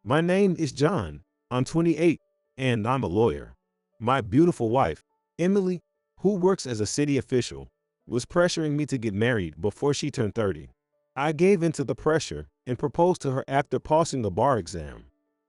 My name is John. I'm 28 and I'm a lawyer. My beautiful wife, Emily, who works as a city official, was pressuring me to get married before she turned 30. I gave in to the pressure and proposed to her after passing the bar exam.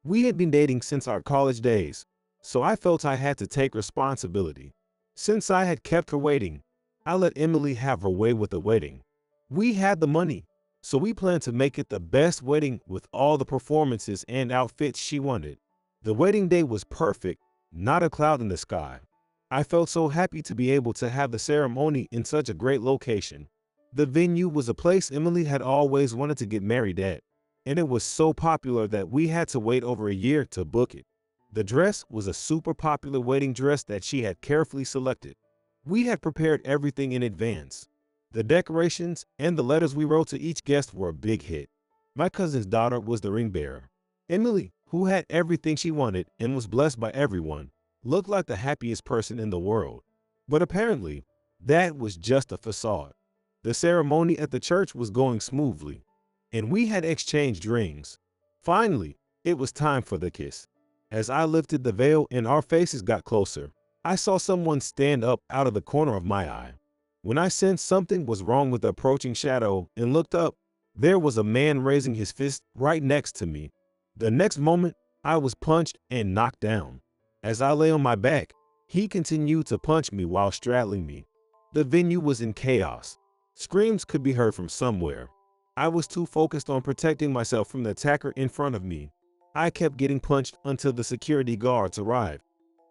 We had been dating since our college days, so I felt I had to take responsibility. Since I had kept her waiting, I let Emily have her way with the wedding. We had the money, so we planned to make it the best wedding with all the performances and outfits she wanted. The wedding day was perfect, not a cloud in the sky. I felt so happy to be able to have the ceremony in such a great location. The venue was a place Emily had always wanted to get married at, and it was so popular that we had to wait over a year to book it. The dress was a super popular wedding dress that she had carefully selected. We had prepared everything in advance. The decorations and the letters we wrote to each guest were a big hit. My cousin's daughter was the ring bearer. Emily, who had everything she wanted and was blessed by everyone, looked like the happiest person in the world. But apparently, that was just a facade. The ceremony at the church was going smoothly, and we had exchanged rings. Finally, it was time for the kiss. As I lifted the veil and our faces got closer, I saw someone stand up out of the corner of my eye. When I sensed something was wrong with the approaching shadow and looked up, there was a man raising his fist right next to me. The next moment, I was punched and knocked down. As I lay on my back, he continued to punch me while straddling me. The venue was in chaos. Screams could be heard from somewhere. I was too focused on protecting myself from the attacker in front of me. I kept getting punched until the security guards arrived.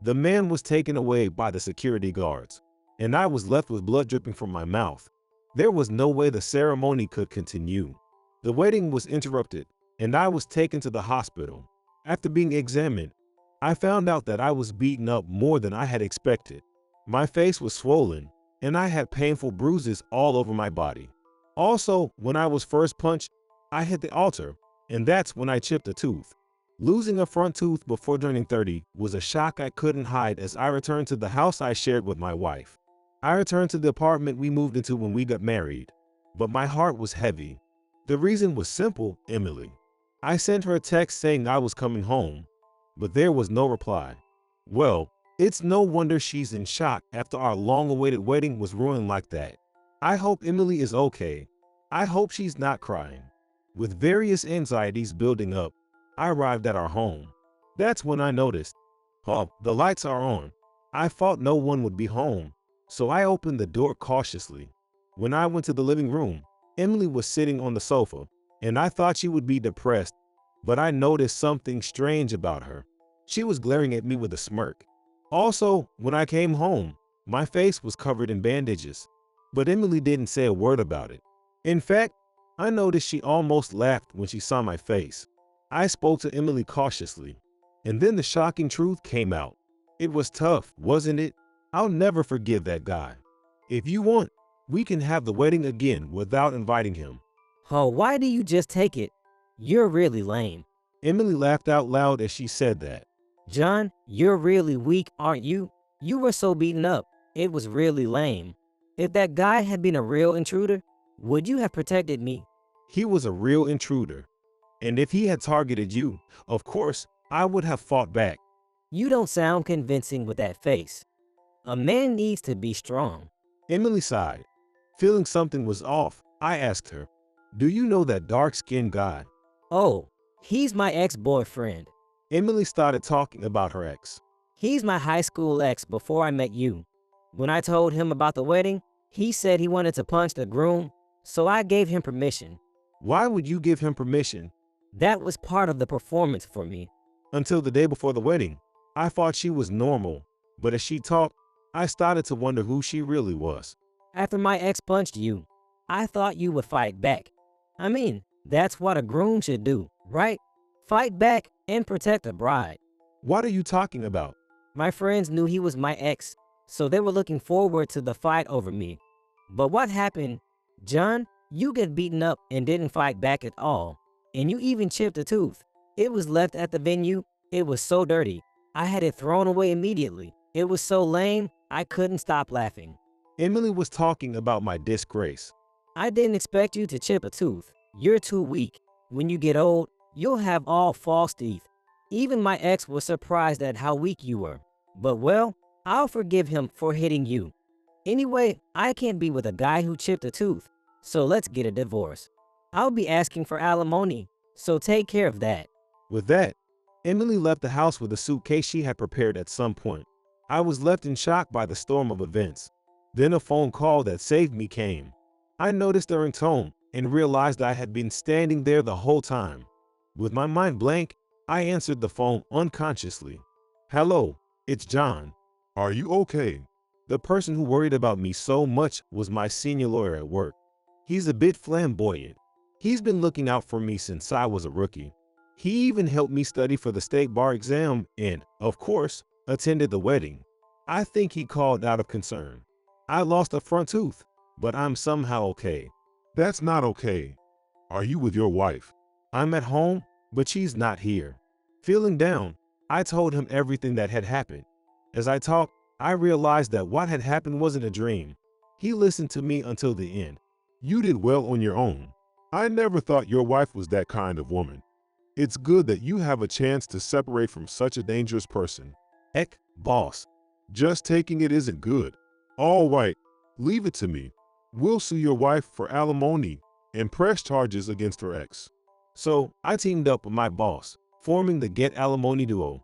The man was taken away by the security guards, and I was left with blood dripping from my mouth. There was no way the ceremony could continue. The wedding was interrupted, and I was taken to the hospital. After being examined, I found out that I was beaten up more than I had expected. My face was swollen, and I had painful bruises all over my body. Also, when I was first punched, I hit the altar, and that's when I chipped a tooth. Losing a front tooth before turning 30 was a shock I couldn't hide as I returned to the house I shared with my wife. I returned to the apartment we moved into when we got married, but my heart was heavy. The reason was simple, Emily. I sent her a text saying I was coming home, but there was no reply. Well, it's no wonder she's in shock after our long-awaited wedding was ruined like that. I hope Emily is okay. I hope she's not crying. With various anxieties building up, I arrived at our home. That's when I noticed, the lights are on. I thought no one would be home, so I opened the door cautiously. When I went to the living room, Emily was sitting on the sofa, and I thought she would be depressed, but I noticed something strange about her. She was glaring at me with a smirk. Also, when I came home, my face was covered in bandages, but Emily didn't say a word about it. In fact, I noticed she almost laughed when she saw my face. I spoke to Emily cautiously, and then the shocking truth came out. It was tough, wasn't it? I'll never forgive that guy. If you want, we can have the wedding again without inviting him. Oh, why do you just take it? You're really lame. Emily laughed out loud as she said that. John, you're really weak, aren't you? You were so beaten up. It was really lame. If that guy had been a real intruder, would you have protected me? He was a real intruder. And if he had targeted you, of course, I would have fought back. You don't sound convincing with that face. A man needs to be strong. Emily sighed. Feeling something was off, I asked her, "Do you know that dark-skinned guy?" Oh, he's my ex-boyfriend. Emily started talking about her ex. He's my high school ex before I met you. When I told him about the wedding, he said he wanted to punch the groom, so I gave him permission. Why would you give him permission? That was part of the performance for me. Until the day before the wedding, I thought she was normal, but as she talked, I started to wonder who she really was. After my ex punched you, I thought you would fight back. I mean, that's what a groom should do, right? Fight back and protect a bride. What are you talking about? My friends knew he was my ex, so they were looking forward to the fight over me. But what happened? John, you get beaten up and didn't fight back at all. And you even chipped a tooth. It was left at the venue. It was so dirty. I had it thrown away immediately. It was so lame, I couldn't stop laughing. Emily was talking about my disgrace. I didn't expect you to chip a tooth. You're too weak. When you get old, You'll have all false teeth. Even my ex was surprised at how weak you were. But well, I'll forgive him for hitting you. Anyway, I can't be with a guy who chipped a tooth, so let's get a divorce. I'll be asking for alimony, so take care of that. With that, Emily left the house with a suitcase she had prepared at some point. I was left in shock by the storm of events. Then a phone call that saved me came. I noticed the ringtone and realized I had been standing there the whole time. With my mind blank, I answered the phone unconsciously. "Hello, it's John. Are you okay? The person who worried about me so much was my senior lawyer at work. He's a bit flamboyant. He's been looking out for me since I was a rookie. He even helped me study for the state bar exam and, of course, attended the wedding. I think he called out of concern. I lost a front tooth, but I'm somehow okay. That's not okay. Are you with your wife? I'm at home, but she's not here." Feeling down, I told him everything that had happened. As I talked, I realized that what had happened wasn't a dream. He listened to me until the end. You did well on your own. I never thought your wife was that kind of woman. It's good that you have a chance to separate from such a dangerous person. Heck, boss. Just taking it isn't good. All right, leave it to me. We'll sue your wife for alimony and press charges against her ex. So I teamed up with my boss, forming the Get Alimony duo.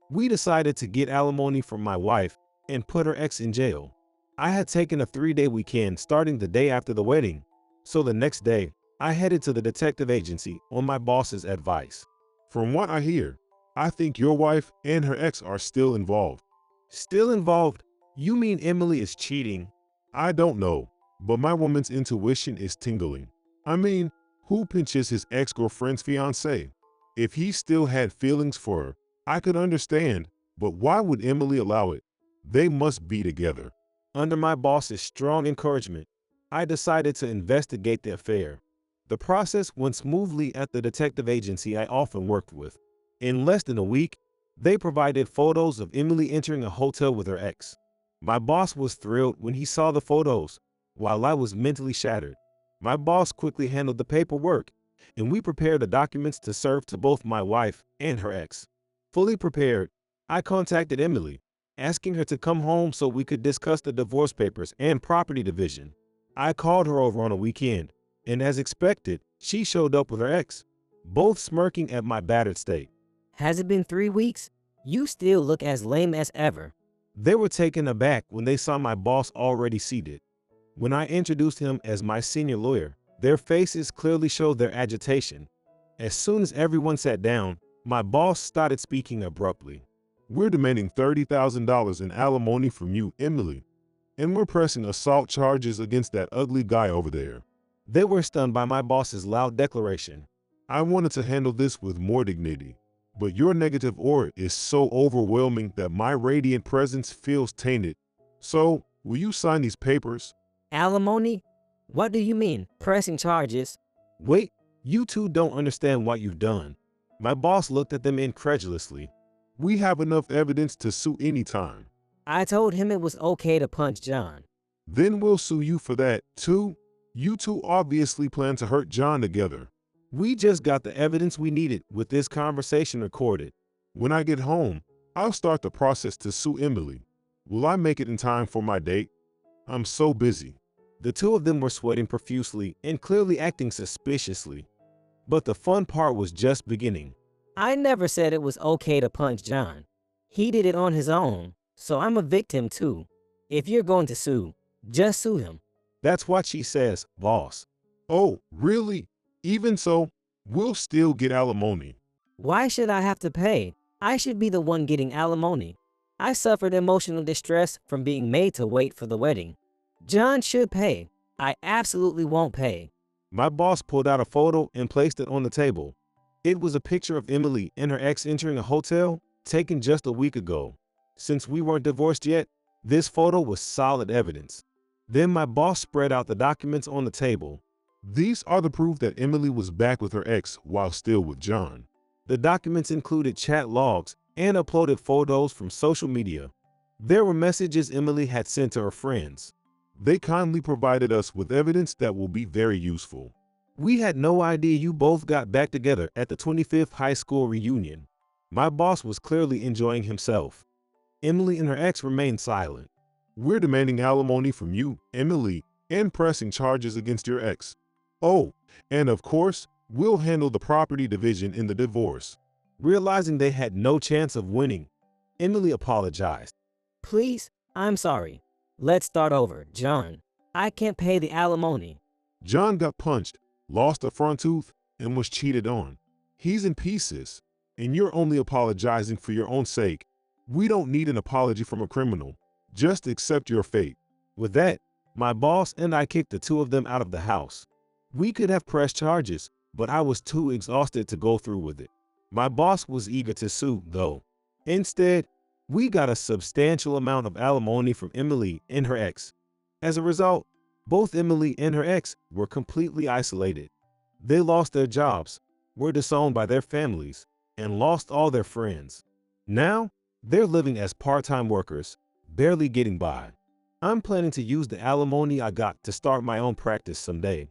We decided to get alimony from my wife and put her ex in jail. I had taken a 3-day weekend starting the day after the wedding, so the next day, I headed to the detective agency on my boss's advice. From what I hear, I think your wife and her ex are still involved. Still involved? You mean Emily is cheating? I don't know, but my woman's intuition is tingling. I mean, who pinches his ex-girlfriend's fiancé? If he still had feelings for her, I could understand, but why would Emily allow it? They must be together. Under my boss's strong encouragement, I decided to investigate the affair. The process went smoothly at the detective agency I often worked with. In less than a week, they provided photos of Emily entering a hotel with her ex. My boss was thrilled when he saw the photos, while I was mentally shattered. My boss quickly handled the paperwork, and we prepared the documents to serve to both my wife and her ex. Fully prepared, I contacted Emily, asking her to come home so we could discuss the divorce papers and property division. I called her over on a weekend, and as expected, she showed up with her ex, both smirking at my battered state. Has it been 3 weeks? You still look as lame as ever. They were taken aback when they saw my boss already seated. When I introduced him as my senior lawyer, their faces clearly showed their agitation. As soon as everyone sat down, my boss started speaking abruptly. We're demanding $30,000 in alimony from you, Emily, and we're pressing assault charges against that ugly guy over there. They were stunned by my boss's loud declaration. I wanted to handle this with more dignity, but your negative aura is so overwhelming that my radiant presence feels tainted. So, will you sign these papers? Alimony? What do you mean, pressing charges? Wait, you two don't understand what you've done. My boss looked at them incredulously. We have enough evidence to sue anytime. I told him it was okay to punch John. Then we'll sue you for that, too. You two obviously plan to hurt John together. We just got the evidence we needed with this conversation recorded. When I get home, I'll start the process to sue Emily. Will I make it in time for my date? I'm so busy. The two of them were sweating profusely and clearly acting suspiciously. But the fun part was just beginning. I never said it was okay to punch John. He did it on his own, so I'm a victim too. If you're going to sue, just sue him. That's what she says, boss. Oh, really? Even so, we'll still get alimony. Why should I have to pay? I should be the one getting alimony. I suffered emotional distress from being made to wait for the wedding. John should pay. I absolutely won't pay. My boss pulled out a photo and placed it on the table. It was a picture of Emily and her ex entering a hotel, taken just a week ago. Since we weren't divorced yet, this photo was solid evidence. Then my boss spread out the documents on the table. These are the proof that Emily was back with her ex while still with John. The documents included chat logs and uploaded photos from social media. There were messages Emily had sent to her friends. They kindly provided us with evidence that will be very useful. We had no idea you both got back together at the 25th high school reunion. My boss was clearly enjoying himself. Emily and her ex remained silent. We're demanding alimony from you, Emily, and pressing charges against your ex. Oh, and of course, we'll handle the property division in the divorce. Realizing they had no chance of winning, Emily apologized. Please, I'm sorry. Let's start over, John. I can't pay the alimony. John got punched, lost a front tooth, and was cheated on. He's in pieces, and you're only apologizing for your own sake. We don't need an apology from a criminal. Just accept your fate. With that, my boss and I kicked the two of them out of the house. We could have pressed charges, but I was too exhausted to go through with it. My boss was eager to sue, though. Instead, we got a substantial amount of alimony from Emily and her ex. As a result, both Emily and her ex were completely isolated. They lost their jobs, were disowned by their families, and lost all their friends. Now, they're living as part-time workers, barely getting by. I'm planning to use the alimony I got to start my own practice someday.